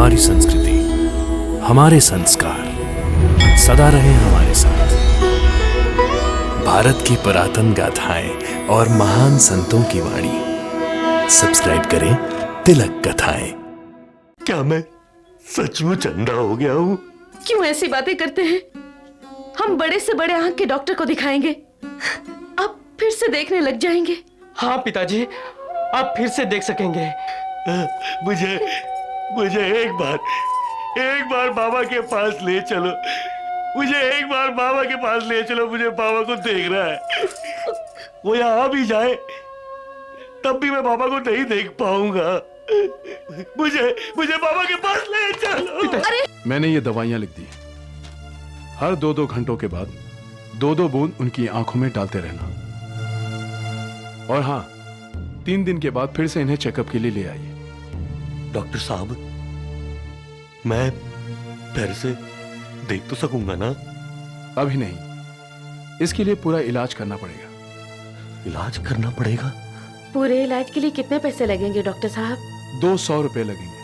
हमारी संस्कृति, हमारे संस्कार सदा रहे हमारे साथ। भारत की पुरातन गाथाएं और महान संतों की वाणी। सब्सक्राइब करें तिलक कथाएं। क्या मैं सचमुच अंधा हो गया हूँ? क्यों ऐसी बातें करते हैं? हम बड़े से बड़े आंख के डॉक्टर को दिखाएंगे, अब फिर से देखने लग जाएंगे। हाँ पिताजी, आप फिर से देख सकेंगे। मुझे मुझे एक बार बाबा के पास ले चलो। मुझे एक बार बाबा के पास ले चलो। मुझे बाबा को देखना है। वो यहाँ भी जाए तब भी मैं बाबा को नहीं देख पाऊंगा। मुझे बाबा के पास ले चलो। अरे मैंने ये दवाइयां लिख दी। हर 2-2 घंटों के बाद 2-2 बूंद उनकी आंखों में डालते रहना। और हाँ, 3 दिन के बाद फिर से इन्हें चेकअप के लिए ले आइए। डॉक्टर साहब, मैं फिर से देख तो सकूंगा ना? अभी नहीं, इसके लिए पूरा इलाज करना पड़ेगा। इलाज करना पड़ेगा? पूरे इलाज के लिए कितने पैसे लगेंगे डॉक्टर साहब? 200 रुपए लगेंगे।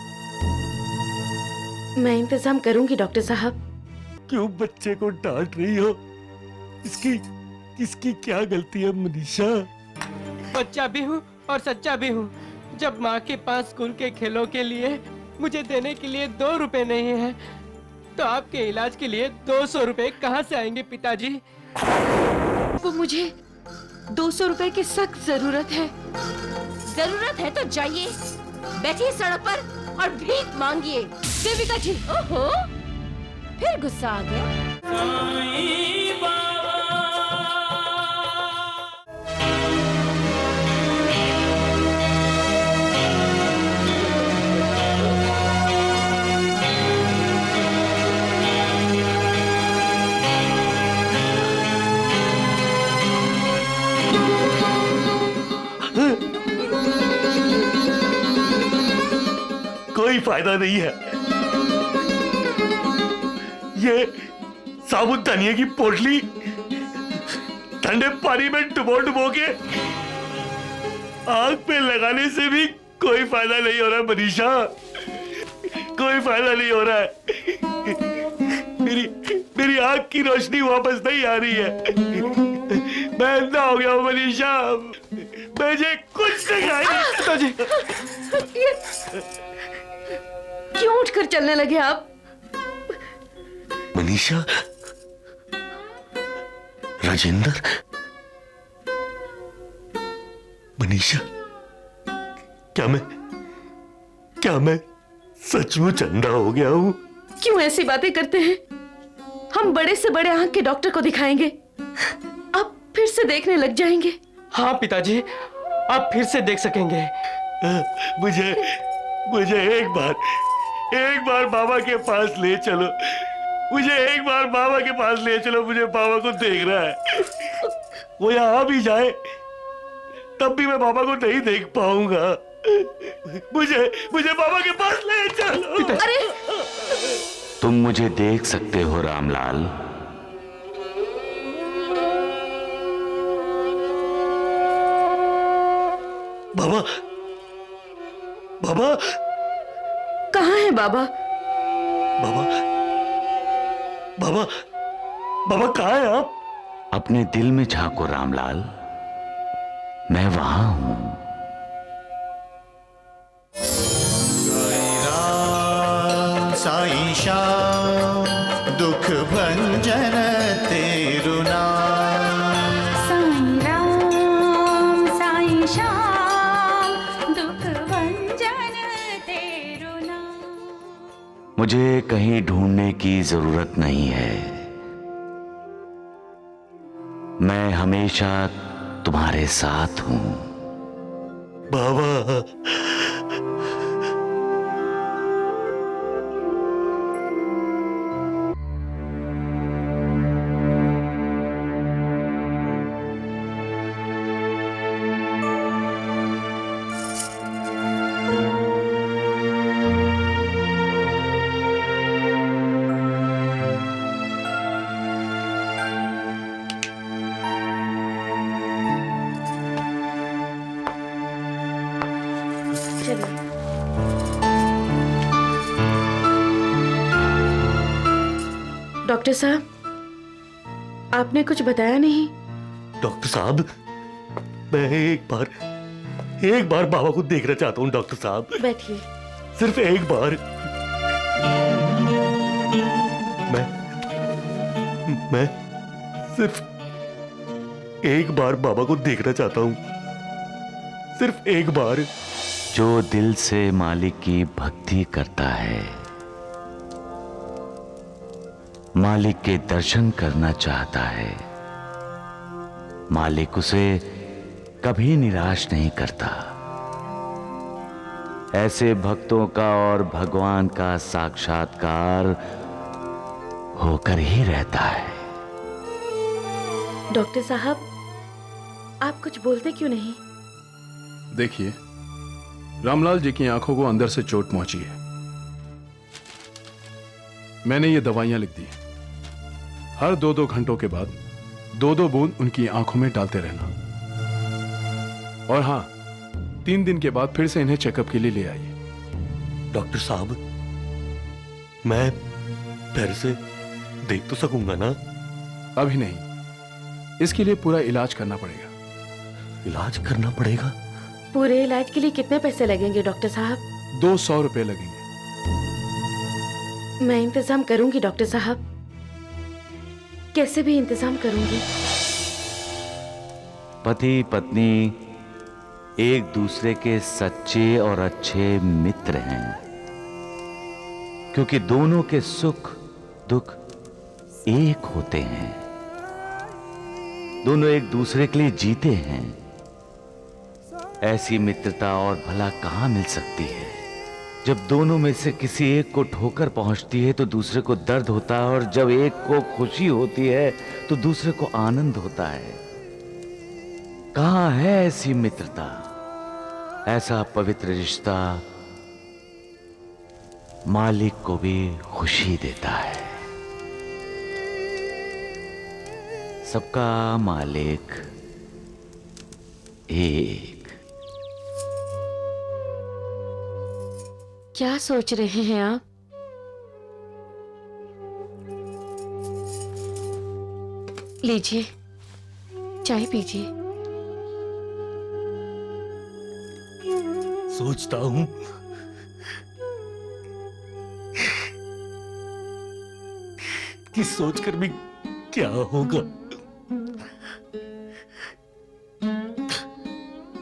मैं इंतजाम करूंगी डॉक्टर साहब। क्यों बच्चे को डांट रही हो? इसकी क्या गलती है मनीषा? बच्चा भी हूँ और सच्चा भी हूँ। जब माँ के पास स्कूल के खेलों के लिए मुझे देने के लिए 2 रुपए नहीं है, तो आपके इलाज के लिए 200 रुपए कहाँ से आएंगे पिताजी? वो मुझे 200 रुपए की सख्त जरूरत है। जरूरत है तो जाइए, बैठिए सड़क पर और भीख मांगिए। देविका जी, ओहो, फिर गुस्सा आ गया। कोई फायदा नहीं है। ये साबुत धनिया की पोटली ठंडे पानी में डुबो के आग पे लगाने से भी कोई फायदा नहीं हो रहा है मनीषा। कोई फायदा नहीं हो रहा है। मेरी आग की रोशनी वापस नहीं आ रही है। मैं अंधा हो गया हूँ मनीषा। मुझे कुछ दिखाई नहीं। पिताजी, क्यों उठकर चलने लगे आप? मनीषा, राजेंद्र, मनीषा, क्या मैं सचमुच अंधा हो गया हूँ? क्यों ऐसी बातें करते हैं? हम बड़े से बड़े आंख के डॉक्टर को दिखाएंगे, अब फिर से देखने लग जाएंगे। हाँ पिताजी, आप फिर से देख सकेंगे। मुझे एक बार बाबा के पास ले चलो। मुझे एक बार बाबा के पास ले चलो। मुझे बाबा को देखना है। वो यहाँ भी जाए तब भी मैं बाबा को नहीं देख पाऊंगा। मुझे बाबा के पास ले चलो। अरे तुम मुझे देख सकते हो रामलाल। बाबा, कहाँ है बाबा? बाबा कहाँ है आप? अपने दिल में झांको रामलाल, मैं वहां हूं। साईं श्याम दुख भंजन तेरु नाम। साईं राम साईं श्याम दुख भंजन तेरु नाम। मुझे कहीं ढूंढने की जरूरत नहीं है। मैं हमेशा तुम्हारे साथ हूं। बाबा, डॉक्टर साहब, आपने कुछ बताया नहीं। डॉक्टर साहब, मैं एक बार बाबा को देखना चाहता हूँ डॉक्टर साहब। बैठिए। सिर्फ एक बार। मैं सिर्फ एक बार बाबा को देखना चाहता हूँ, सिर्फ एक बार। जो दिल से मालिक की भक्ति करता है, मालिक के दर्शन करना चाहता है, मालिक उसे कभी निराश नहीं करता। ऐसे भक्तों का और भगवान का साक्षात्कार होकर ही रहता है। डॉक्टर साहब, आप कुछ बोलते क्यों नहीं? देखिए, रामलाल जी की आंखों को अंदर से चोट पहुंची है। मैंने ये दवाइयां लिख दी। हर 2-2 घंटों के बाद 2-2 बूंद उनकी आंखों में डालते रहना। और हां, 3 दिन के बाद फिर से इन्हें चेकअप के लिए ले आइए। डॉक्टर साहब, मैं फिर से देख तो सकूंगा ना? अभी नहीं, इसके लिए पूरा इलाज करना पड़ेगा। इलाज करना पड़ेगा? पूरे इलाज के लिए कितने पैसे लगेंगे डॉक्टर साहब? 200 रुपए लगेंगे। मैं इंतजाम करूंगी डॉक्टर साहब, कैसे भी इंतजाम करूंगी। पति पत्नी एक दूसरे के सच्चे और अच्छे मित्र हैं, क्योंकि दोनों के सुख दुख एक होते हैं। दोनों एक दूसरे के लिए जीते हैं। ऐसी मित्रता और भला कहां मिल सकती है? जब दोनों में से किसी एक को ठोकर पहुंचती है तो दूसरे को दर्द होता है, और जब एक को खुशी होती है तो दूसरे को आनंद होता है। कहां है ऐसी मित्रता, ऐसा पवित्र रिश्ता मालिक को भी खुशी देता है। सबका मालिक एक। क्या सोच रहे हैं आप? लीजिए, चाय पीजिए। सोचता हूं कि सोचकर भी क्या होगा।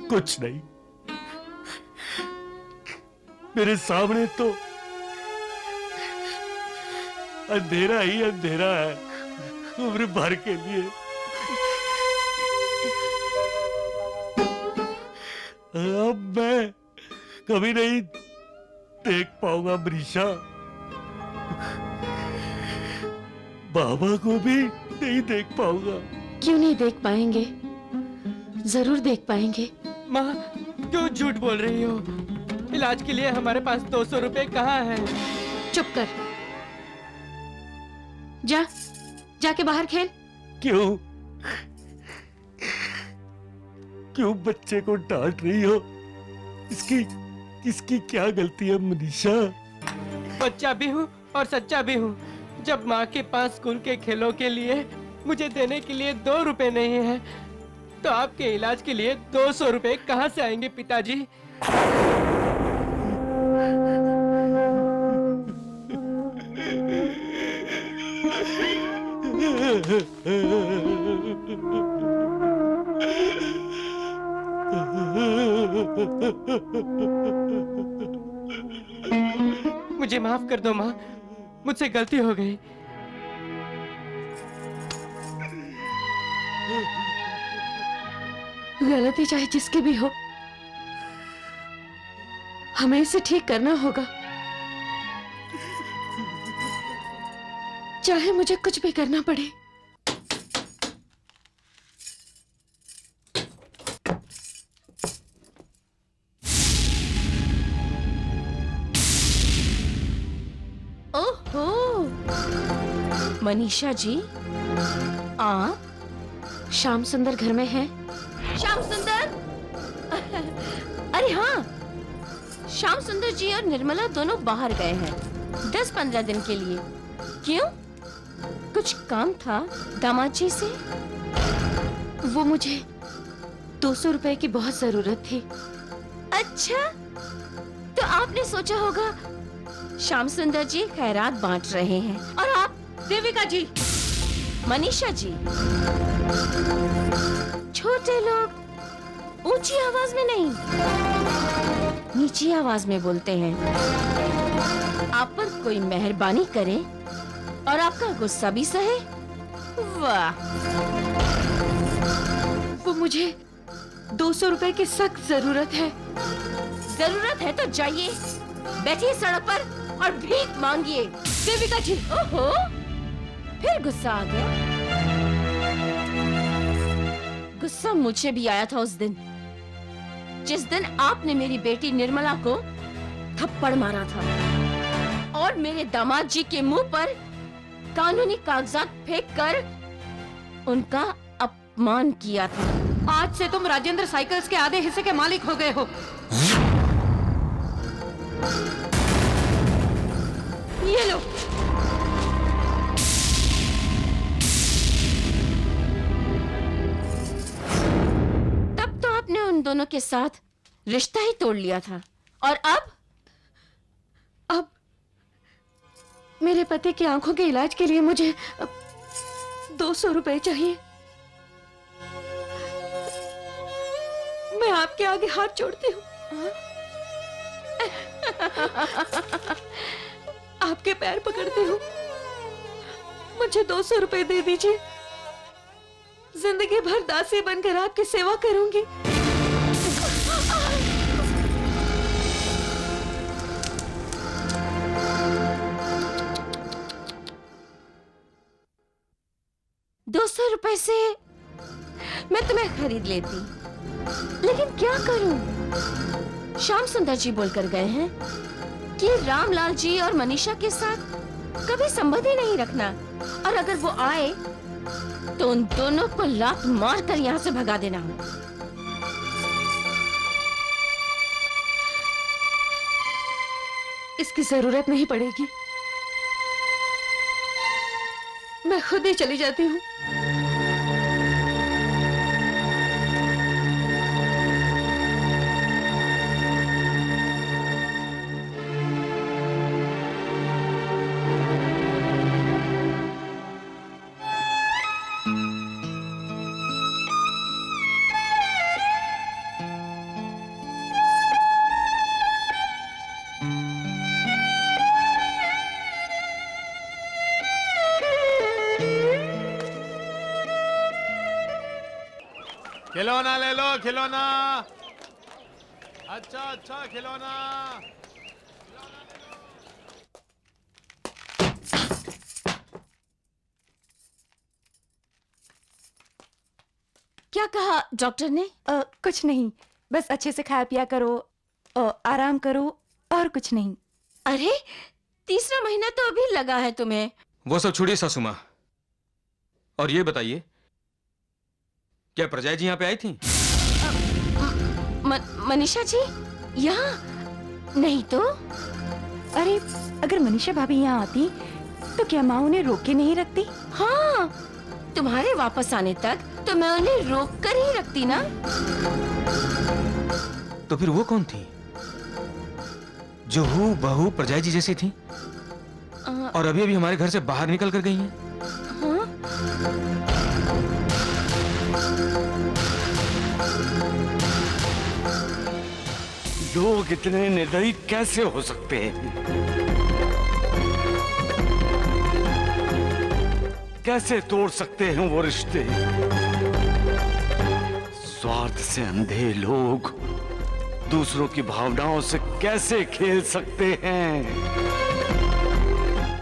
कुछ नहीं, मेरे सामने तो अंधेरा ही अंधेरा है उम्र भर के लिए। अब मैं कभी नहीं देख पाऊंगा मनीषा, बाबा को भी नहीं देख पाऊंगा। क्यों नहीं देख पाएंगे? जरूर देख पाएंगे। माँ, क्यों झूठ बोल रही हो? इलाज के लिए हमारे पास 200 रुपए कहाँ है? चुप कर, जाके बाहर खेल। क्यों क्यों बच्चे को डांट रही हो? इसकी क्या गलती है मनीषा? बच्चा भी हूँ और सच्चा भी हूँ। जब माँ के पास स्कूल के खेलों के लिए मुझे देने के लिए 2 रुपए नहीं है, तो आपके इलाज के लिए 200 रुपए कहाँ से आएंगे पिताजी? मुझे माफ कर दो माँ, मुझसे गलती हो गई। गलती चाहे जिसकी भी हो, हमें इसे ठीक करना होगा, चाहे मुझे कुछ भी करना पड़े। ओहो, मनीषा जी, आप? श्याम सुंदर घर में है? श्याम सुंदर? अरे हाँ, श्याम सुंदर जी और निर्मला दोनों बाहर गए हैं 10-15 दिन के लिए। क्यों? कुछ काम था दामाद जी से? वो मुझे 200 रुपए की बहुत जरूरत थी। अच्छा, तो आपने सोचा होगा श्याम सुंदर जी खैरात बांट रहे हैं और आप देविका जी, मनीषा जी। छोटे लोग ऊंची आवाज में नहीं, नीची आवाज में बोलते हैं। आप पर कोई मेहरबानी करे और आपका गुस्सा भी सहे, वाह। वो मुझे 200 रुपए की सख्त जरूरत है। जरूरत है तो जाइए, बैठिए सड़क पर और भीख मांगिए। देविका जी, ओहो, फिर गुस्सा आ गया। गुस्सा मुझे भी आया था उस दिन, जिस दिन आपने मेरी बेटी निर्मला को थप्पड़ मारा था और मेरे दामाद जी के मुंह पर कानूनी कागजात फेंक कर उनका अपमान किया था। आज से तुम राजेंद्र साइकिल्स के आधे हिस्से के मालिक हो गए हो। ये लो। तब तो आपने उन दोनों के साथ रिश्ता ही तोड़ लिया था, और अब मेरे पति की आंखों के इलाज के लिए मुझे 200 रुपए चाहिए। मैं आपके आगे हाथ जोड़ती हूँ। आपके पैर पकड़ती हूँ, मुझे 200 रुपए दे दीजिए। जिंदगी भर दासी बनकर आपकी सेवा करूंगी। ₹200 से मैं तुम्हें खरीद लेती, लेकिन क्या करूं? श्याम सुंदर जी बोलकर गए हैं कि रामलाल जी और मनीषा के साथ कभी संबंध ही नहीं रखना, और अगर वो आए तो उन दोनों को लात मारकर यहाँ से भगा देना। इसकी जरूरत नहीं पड़ेगी, मैं खुद ही चली जाती हूँ। खिलौना ले लो, खिलौना। अच्छा अच्छा खिलौना। क्या कहा डॉक्टर ने? कुछ नहीं, बस अच्छे से खाया पिया करो, आराम करो, और कुछ नहीं। अरे, तीसरा महीना तो अभी लगा है तुम्हें। वो सब छोड़िए सासू माँ, और ये बताइए, क्या प्रजा जी यहाँ पे आई थी? मनीषा जी यहाँ? नहीं तो। अरे, अगर मनीषा भाभी यहाँ आती तो क्या माँ उन्हें रोक के नहीं रखती? हाँ, तुम्हारे वापस आने तक तो मैं उन्हें रोक कर ही रखती ना। तो फिर वो कौन थी जो हूबहू प्रजा जी जैसी थी और अभी अभी हमारे घर से बाहर निकल कर गई हैं? हाँ? लोग इतने निर्दयी कैसे हो सकते हैं? कैसे तोड़ सकते हैं वो रिश्ते? स्वार्थ से अंधे लोग दूसरों की भावनाओं से कैसे खेल सकते हैं?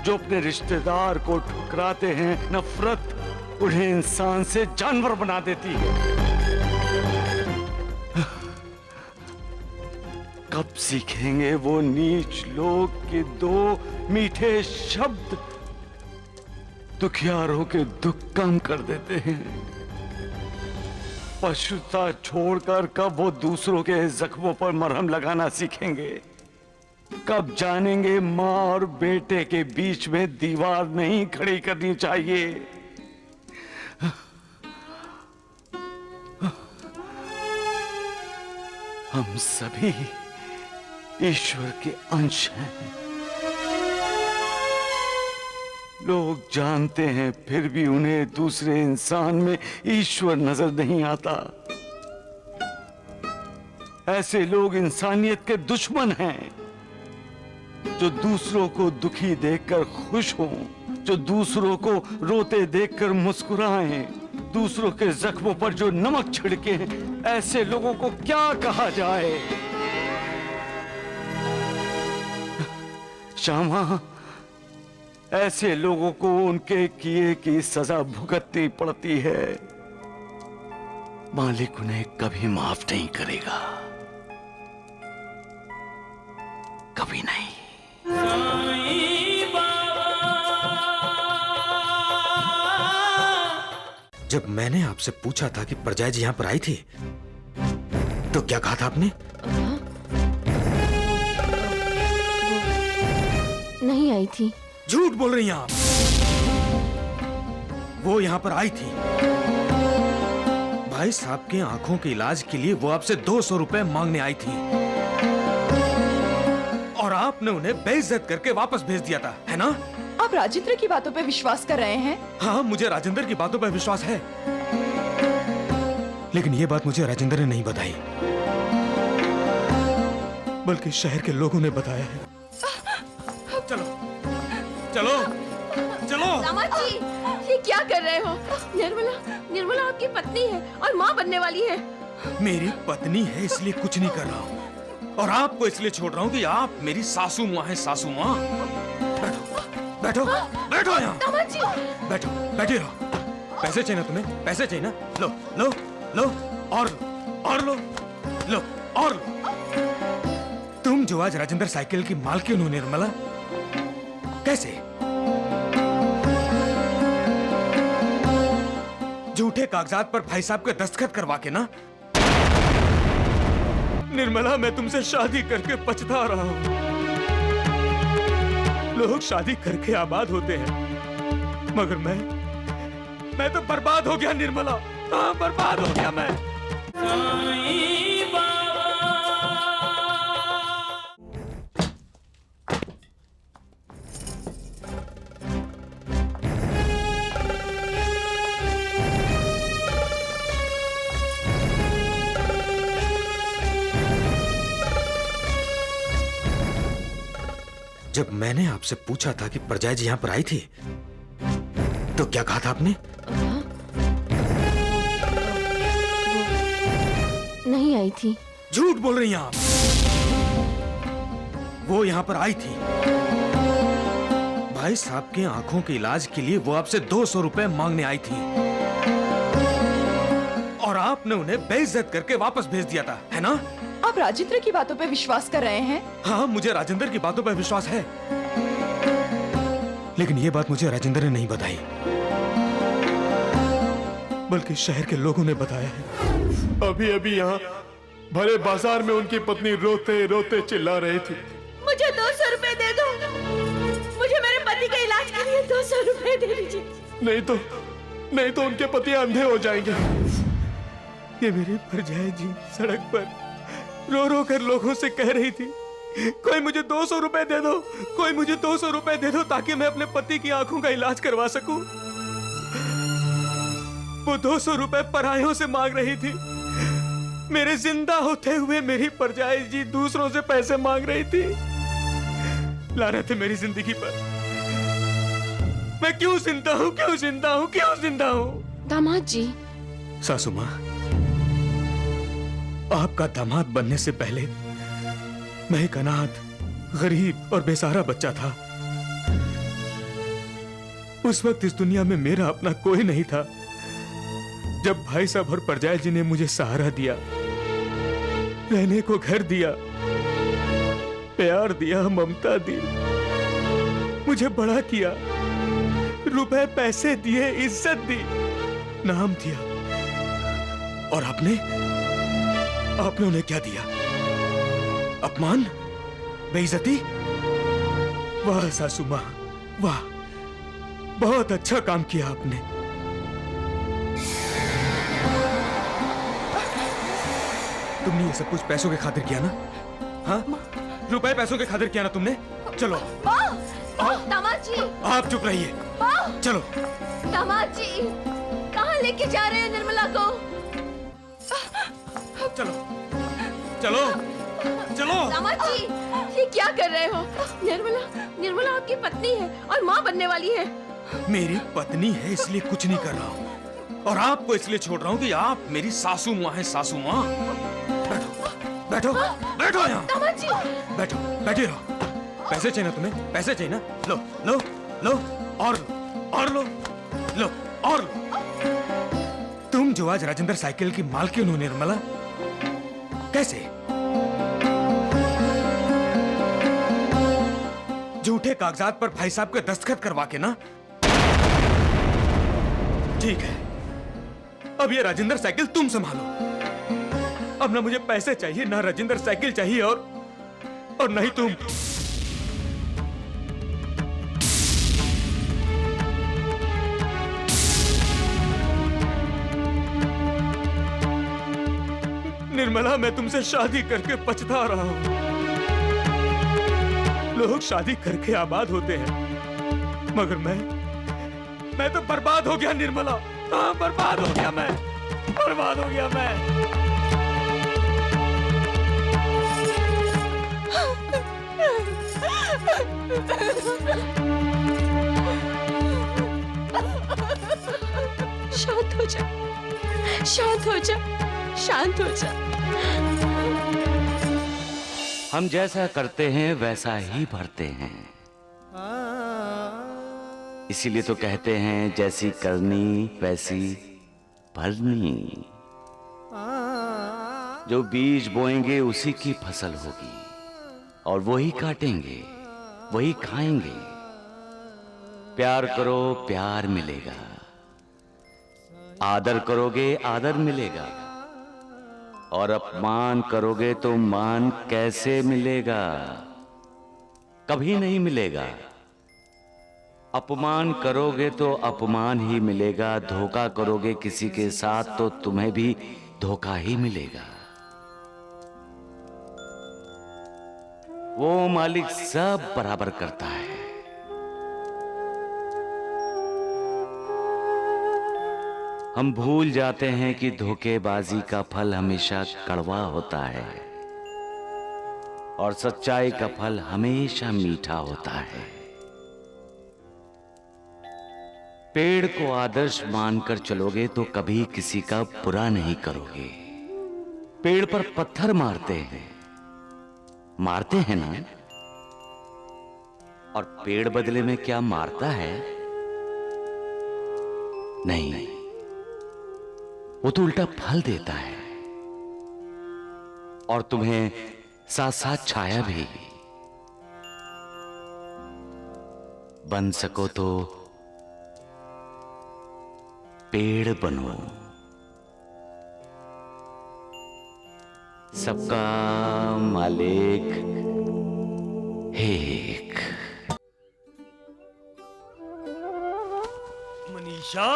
जो अपने रिश्तेदार को ठुकराते हैं, नफरत उन्हें इंसान से जानवर बना देती है। कब सीखेंगे वो नीच लोग के दो मीठे शब्द दुखियारों के दुख कम कर देते हैं? पशुता छोड़कर कब वो दूसरों के जख्मों पर मरहम लगाना सीखेंगे? कब जानेंगे माँ और बेटे के बीच में दीवार नहीं खड़ी करनी चाहिए। हम सभी ईश्वर के अंश हैं। लोग जानते हैं फिर भी उन्हें दूसरे इंसान में ईश्वर नजर नहीं आता। ऐसे लोग इंसानियत के दुश्मन हैं, जो दूसरों को दुखी देखकर खुश हों, जो दूसरों को रोते देखकर मुस्कुराएं, दूसरों के जख्मों पर जो नमक छिड़के। ऐसे लोगों को क्या कहा जाए? श्यामा, ऐसे लोगों को उनके किए की सजा भुगतनी पड़ती है। मालिक उन्हें कभी माफ नहीं करेगा, कभी नहीं। जब मैंने आपसे पूछा था कि प्रजा जी यहाँ पर आई थी, तो क्या कहा था आपने? नहीं आई थी। झूठ बोल रही हैं आप। वो यहाँ पर आई थी। भाई साहब के आंखों के इलाज के लिए वो आपसे 200 रुपए मांगने आई थी, और आपने उन्हें बेइज्जत करके वापस भेज दिया था, है ना? आप राजेंद्र की बातों पे विश्वास कर रहे हैं? हाँ, मुझे राजेंद्र की बातों पर विश्वास है, लेकिन ये बात मुझे राजेंद्र ने नहीं बताई, बल्कि शहर के लोगों ने बताया है। चलो चलो चलो। दामाद जी, ये क्या कर रहे हो? निर्मला, निर्मला आपकी पत्नी है और माँ बनने वाली है। मेरी पत्नी है इसलिए कुछ नहीं कर रहा हूँ, और आपको इसलिए छोड़ रहा हूँ कि आप मेरी सासू माँ हैं। सासू माँ, बैठो बैठो बैठो यहाँ। दामाद जी, बैठो, बैठे रहो। पैसे चाहिए ना तुम्हें? पैसे चाहिए ना? लो लो लो, और लो और लो, लो और लो। तुम जो आज राजेंद्र साइकिल की मालकिन हो निर्मला, कैसे? झूठे कागजात पर भाई साहब के दस्तखत करवा के ना। निर्मला, मैं तुमसे शादी करके पछता रहा हूं। लोग शादी करके आबाद होते हैं, मगर मैं तो बर्बाद हो गया निर्मला। हाँ, बर्बाद हो गया मैं। जब मैंने आपसे पूछा था कि प्रजा जी यहाँ पर आई थी, तो क्या कहा था आपने? नहीं आई थी। झूठ बोल रही हैं आप। वो यहाँ पर आई थी। भाई साहब के आंखों के इलाज के लिए वो आपसे 200 रुपए मांगने आई थी, और आपने उन्हें बेइज्जत करके वापस भेज दिया था, है ना? आप राजेंद्र की बातों पे विश्वास कर रहे हैं? हाँ, मुझे राजेंद्र की बातों पर विश्वास है, लेकिन ये बात मुझे राजेंद्र ने नहीं बताई, बल्कि शहर के लोगों ने बताया है। अभी अभी यहाँ भरे बाजार में उनकी पत्नी रोते रोते चिल्ला रही थी, मुझे 200 रुपए दे दो, मुझे मेरे पति के इलाज के लिए 200 रुपए दे दीजिए। नहीं तो उनके पति अंधे हो जाएंगे। ये मेरी परजाई जी सड़क पर रो रो कर लोगों से कह रही थी, कोई मुझे 200 रुपए दे दो, कोई मुझे 200 रुपए दे दो, ताकि मैं अपने पति की आंखों का इलाज करवा सकूं। वो 200 रुपए परायों से मांग रही थी। मेरे जिंदा होते हुए मेरी परजाई जी दूसरों से पैसे मांग रही थी। लानत है मेरी जिंदगी पर। मैं क्यों जिंदा हूँ, क्यों जिंदा हूँ, क्यों जिंदा हूँ? दामाद जी। सासू माँ, आपका दामाद बनने से पहले मैं एक अनाथ, गरीब और बेसहारा बच्चा था। उस वक्त इस दुनिया में मेरा अपना कोई नहीं था। जब भाई साहब और परजाई जी ने मुझे सहारा दिया, रहने को घर दिया, प्यार दिया, ममता दी, मुझे बड़ा किया, रुपए पैसे दिए, इज्जत दी, नाम दिया, और आपने उन्हें क्या दिया? अपमान, बेइज्जती? वाह सासू माँ, वाह, बहुत अच्छा काम किया आपने। तुमने ये सब कुछ पैसों के खातिर किया ना? हाँ, रुपए पैसों के खातिर किया ना तुमने? चलो दामाद जी, आप चुप रहिए, चलो। दामाद जी, कहाँ लेके जा रहे हैं निर्मला को? चलो चलो चलो। दामाद जी, ये क्या कर रहे हो? निर्मला आपकी पत्नी है और माँ बनने वाली है। मेरी पत्नी है इसलिए कुछ नहीं कर रहा हूँ, और आपको इसलिए छोड़ रहा हूँ कि आप मेरी सासू माँ हैं। सासू माँ, बैठो बैठो बैठो यहाँ। दामाद जी, बैठो, बैठे रहो। पैसे चाहिए ना तुम्हें? पैसे चाहिए ना? लो लो लो, और लो लो, और लो। तुम जो आज राजेंद्र साइकिल की मालकिन हो निर्मला, कैसे? झूठे कागजात पर भाई साहब के दस्तखत करवा के ना? ठीक है, अब ये राजेंद्र साइकिल तुम संभालो। अब ना मुझे पैसे चाहिए, ना राजेंद्र साइकिल चाहिए, और नहीं तुम। निर्मला, मैं तुमसे शादी करके पछता रहा हूं। लोग शादी करके आबाद होते हैं, मगर मैं तो बर्बाद हो गया निर्मला। हाँ, बर्बाद हो गया मैं, बर्बाद हो गया मैं। शांत हो जा, शांत हो जा, शांत हो जा। हम जैसा करते हैं वैसा ही भरते हैं। इसीलिए तो कहते हैं जैसी करनी वैसी भरनी। जो बीज बोएंगे उसी की फसल होगी, और वही काटेंगे, वही खाएंगे। प्यार करो, प्यार मिलेगा। आदर करोगे, आदर मिलेगा। और अपमान करोगे तो मान कैसे मिलेगा? कभी नहीं मिलेगा। अपमान करोगे तो अपमान ही मिलेगा। धोखा करोगे किसी के साथ तो तुम्हें भी धोखा ही मिलेगा। वो मालिक सब बराबर करता है। हम भूल जाते हैं कि धोखेबाजी का फल हमेशा कड़वा होता है, और सच्चाई का फल हमेशा मीठा होता है। पेड़ को आदर्श मानकर चलोगे तो कभी किसी का बुरा नहीं करोगे। पेड़ पर पत्थर मारते हैं ना? और पेड़ बदले में क्या मारता है? नहीं, वो तो उल्टा फल देता है, और तुम्हें साथ साथ छाया भी। बन सको तो पेड़ बनो। सबका मालिक एक। मनीषा,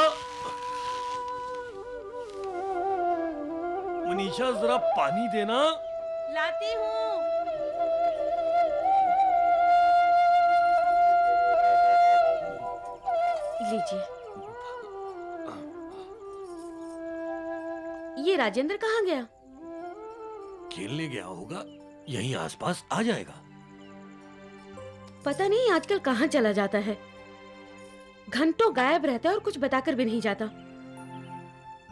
मनीषा, जरा पानी देना। लाती हूँ। लीजिए। ये राजेंद्र कहाँ गया? खेलने गया होगा, यहीं आसपास आ जाएगा। पता नहीं आजकल कहाँ चला जाता है। घंटों गायब रहता है और कुछ बताकर भी नहीं जाता।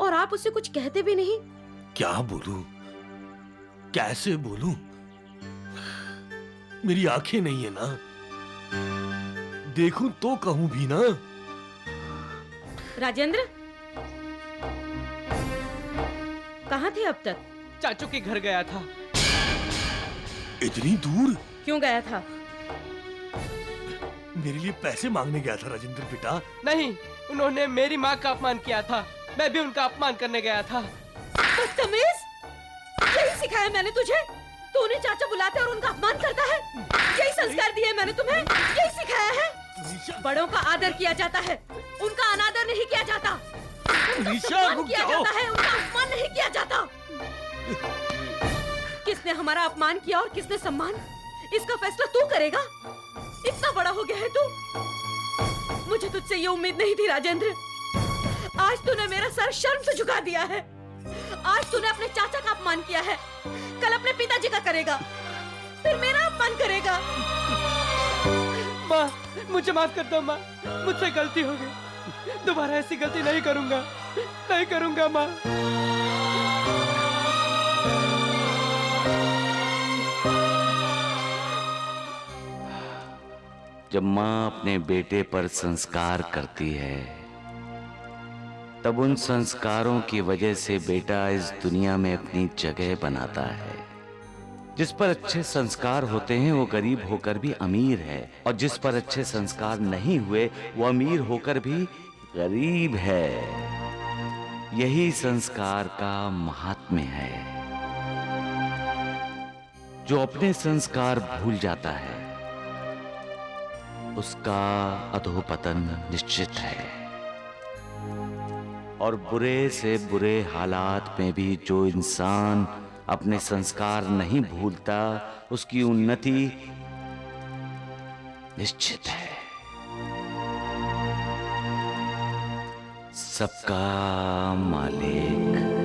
और आप उससे कुछ कहते भी नहीं। क्या बोलूं, कैसे बोलूं? मेरी आंखें नहीं है ना, देखूं तो कहूं भी ना। राजेंद्र, कहाँ थे अब तक? चाचू के घर गया था। इतनी दूर? क्यों गया था? मेरे लिए पैसे मांगने गया था राजेंद्र बेटा। नहीं, उन्होंने मेरी माँ का अपमान किया था। मैं भी उनका अपमान करने गया था। बदतमीज! यही सिखाया मैंने तुझे? तो उन्हें चाचा बुलाते और उनका अपमान करता है। यही संस्कार दिए मैंने तुम्हें, यही सिखाया है। बड़ों का आदर किया जाता है, उनका अनादर नहीं किया जाता। सम्मान किया जाता है, उनका अपमान नहीं किया जाता। किसने हमारा अपमान किया और किसने सम्मान, इसका फैसला तू करेगा। इतना बड़ा हो गया है तू। मुझे तुझसे ये उम्मीद नहीं थी राजेंद्र। आज तूने मेरा सर शर्म से झुका दिया है। आज तूने अपने चाचा का अपमान किया है, कल अपने पिताजी का करेगा, फिर मेरा अपमान करेगा। माँ, मुझे माफ कर दो माँ, मुझसे गलती हो गई। दोबारा ऐसी गलती नहीं करूंगा, नहीं करूंगा माँ। जब माँ अपने बेटे पर संस्कार करती है, तब उन संस्कारों की वजह से बेटा इस दुनिया में अपनी जगह बनाता है। जिस पर अच्छे संस्कार होते हैं वो गरीब होकर भी अमीर है, और जिस पर अच्छे संस्कार नहीं हुए वो अमीर होकर भी गरीब है। यही संस्कार का महात्म्य है। जो अपने संस्कार भूल जाता है उसका अधोपतन निश्चित है। और बुरे से बुरे हालात में भी जो इंसान अपने संस्कार नहीं भूलता उसकी उन्नति निश्चित है। सबका मालिक